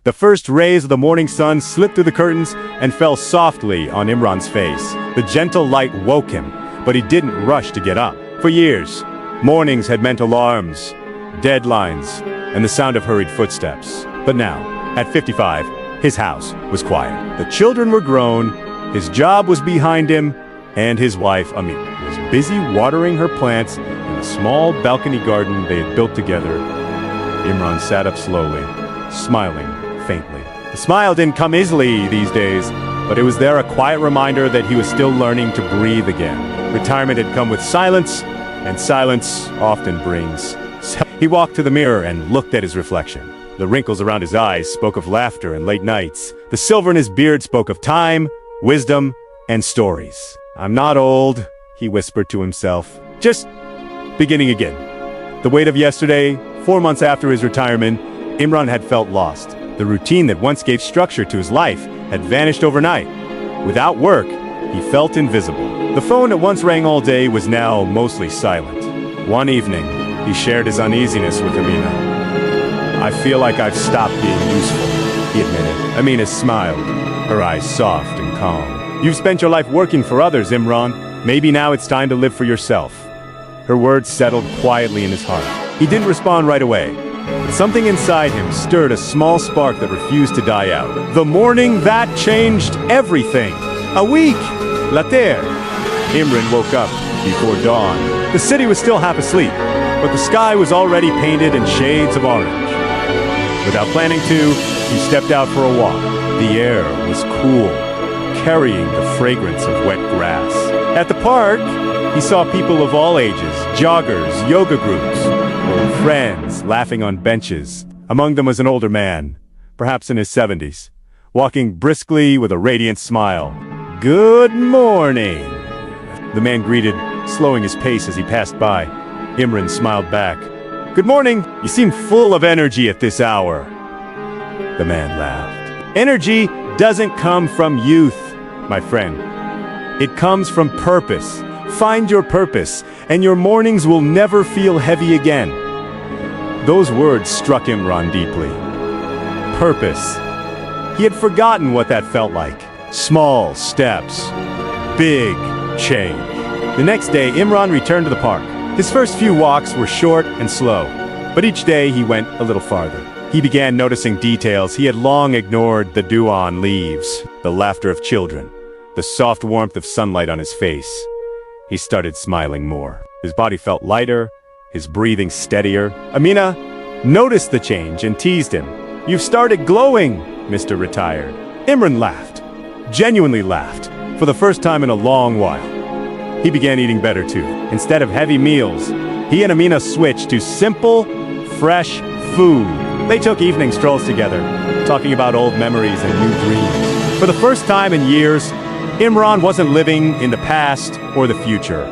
The first rays of the morning sun slipped through the curtains and fell softly on Imran's face. The gentle light woke him, but he didn't rush to get up. For years, mornings had meant alarms, deadlines, and the sound of hurried footsteps. But now, at 55, his house was quiet. The children were grown, his job was behind him, and his wife, Amina, was busy watering her plants in a small balcony garden they had built together. Imran sat up slowly, smiling faintly. The smile didn't come easily these days, but it was there a quiet reminder that he was still learning to breathe again. Retirement had come with silence, and silence often brings. He walked to the mirror and looked at his reflection. The wrinkles around his eyes spoke of laughter and late nights. The silver in his beard spoke of time, wisdom, and stories. "I'm not old," he whispered to himself. "Just beginning again." The weight of yesterday, 4 months after his retirement, Imran had felt lost. The routine that once gave structure to his life had vanished overnight. Without work, he felt invisible. The phone that once rang all day was now mostly silent. One evening, he shared his uneasiness with Amina. "I feel like I've stopped being useful," he admitted. Amina smiled, her eyes soft and calm. "You've spent your life working for others, Imran. Maybe now it's time to live for yourself." Her words settled quietly in his heart. He didn't respond right away. But something inside him stirred a small spark that refused to die out. The morning that changed everything. A week later, Imran woke up before dawn. The city was still half asleep, but the sky was already painted in shades of orange. Without planning to, he stepped out for a walk. The air was cool, carrying the fragrance of wet grass. At the park, he saw people of all ages, joggers, yoga groups, old friends laughing on benches. Among them was an older man, perhaps in his 70s, walking briskly with a radiant smile. "Good morning," the man greeted, slowing his pace as he passed by. Imran smiled back. "Good morning. You seem full of energy at this hour." The man laughed. "Energy doesn't come from youth, my friend. It comes from purpose. Find your purpose, and your mornings will never feel heavy again." Those words struck Imran deeply. Purpose. He had forgotten what that felt like. Small steps, big change. The next day, Imran returned to the park. His first few walks were short and slow, but each day he went a little farther. He began noticing details he had long ignored: the dew on leaves, the laughter of children, the soft warmth of sunlight on his face. He started smiling more. His body felt lighter, his breathing steadier. Amina noticed the change and teased him. "You've started glowing, Mr. Retired." Imran laughed, genuinely laughed, for the first time in a long while. He began eating better too. Instead of heavy meals, he and Amina switched to simple, fresh food. They took evening strolls together, talking about old memories and new dreams. For the first time in years, Imran wasn't living in the past or the future.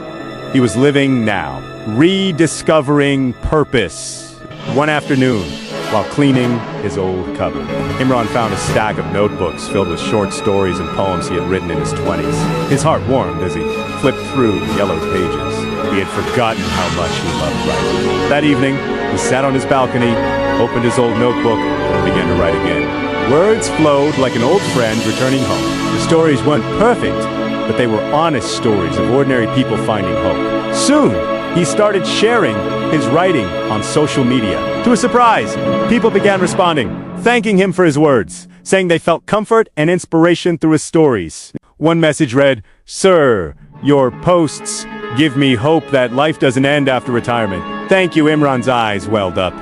He was living now, rediscovering purpose. One afternoon, while cleaning his old cupboard, Imran found a stack of notebooks filled with short stories and poems he had written in his 20s. His heart warmed as he flipped through the yellowed pages. He had forgotten how much he loved writing. That evening, he sat on his balcony, opened his old notebook, and began to write again. Words flowed like an old friend returning home. The stories weren't perfect, but they were honest stories of ordinary people finding hope. Soon, he started sharing his writing on social media. To his surprise, people began responding, thanking him for his words, saying they felt comfort and inspiration through his stories. One message read, "Sir, your posts give me hope that life doesn't end after retirement. Thank you." Imran's eyes welled up.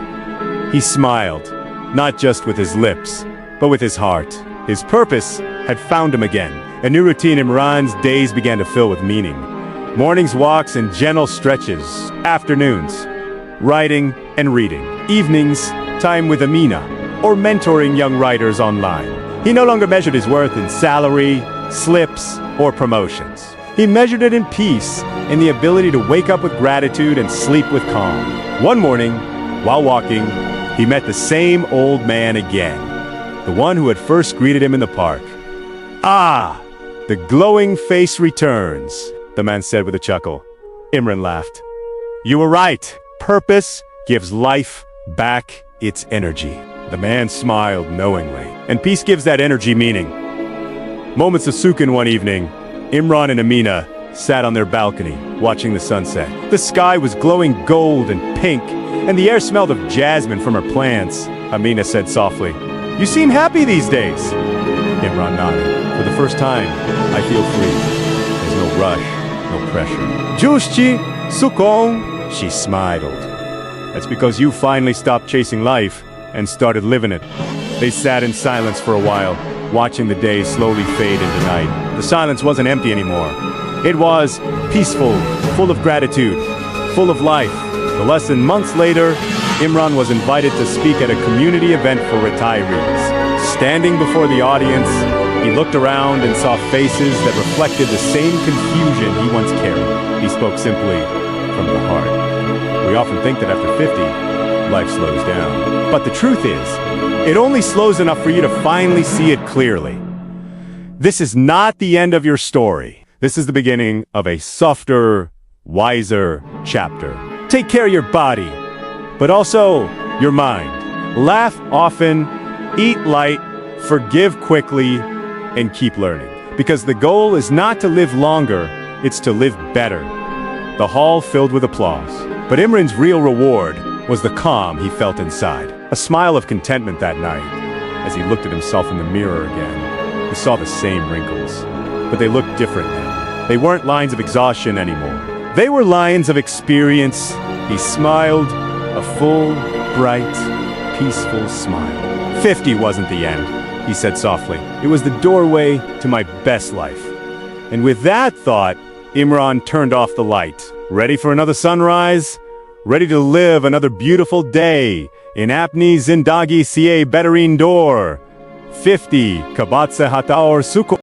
He smiled, not just with his lips, but with his heart. His purpose had found him again. A new routine. Imran's days began to fill with meaning. Mornings, walks, and gentle stretches. Afternoons, writing and reading. Evenings, time with Amina, or mentoring young writers online. He no longer measured his worth in salary, slips, or promotions. He measured it in peace, in the ability to wake up with gratitude and sleep with calm. One morning, while walking, he met the same old man again, the one who had first greeted him in the park. "Ah, the glowing face returns," the man said with a chuckle. Imran laughed. "You were right. Purpose gives life back its energy." The man smiled knowingly, and peace gives that energy meaning. Moments of Sukoon one evening, Imran and Amina sat on their balcony, watching the sunset. The sky was glowing gold and pink, and the air smelled of jasmine from her plants. Amina said softly, "You seem happy these days." Imran nodded. "For the first time, I feel free. There's no rush, no pressure." "Jushchi, Sukoon," she smiled. "That's because you finally stopped chasing life and started living it." They sat in silence for a while, watching the day slowly fade into night. The silence wasn't empty anymore. It was peaceful, full of gratitude, full of life. Less than months later, Imran was invited to speak at a community event for retirees. Standing before the audience, he looked around and saw faces that reflected the same confusion he once carried. He spoke simply from the heart. We often think that after 50, life slows down. But the truth is, it only slows enough for you to finally see it clearly. This is not the end of your story. This is the beginning of a softer, wiser chapter. Take care of your body, but also your mind. Laugh often, eat light, forgive quickly, and keep learning. Because the goal is not to live longer, it's to live better. The hall filled with applause. But Imran's real reward was the calm he felt inside. A smile of contentment that night. As he looked at himself in the mirror again, he saw the same wrinkles. But they looked different now. They weren't lines of exhaustion anymore. They were lines of experience. He smiled, a full, bright, peaceful smile. 50 wasn't the end, he said softly. It was the doorway to my best life. And with that thought, Imran turned off the light. Ready for another sunrise? Ready to live another beautiful day in Apni Zindagi Behtareen Daur. 50 Sehat or Sukoon.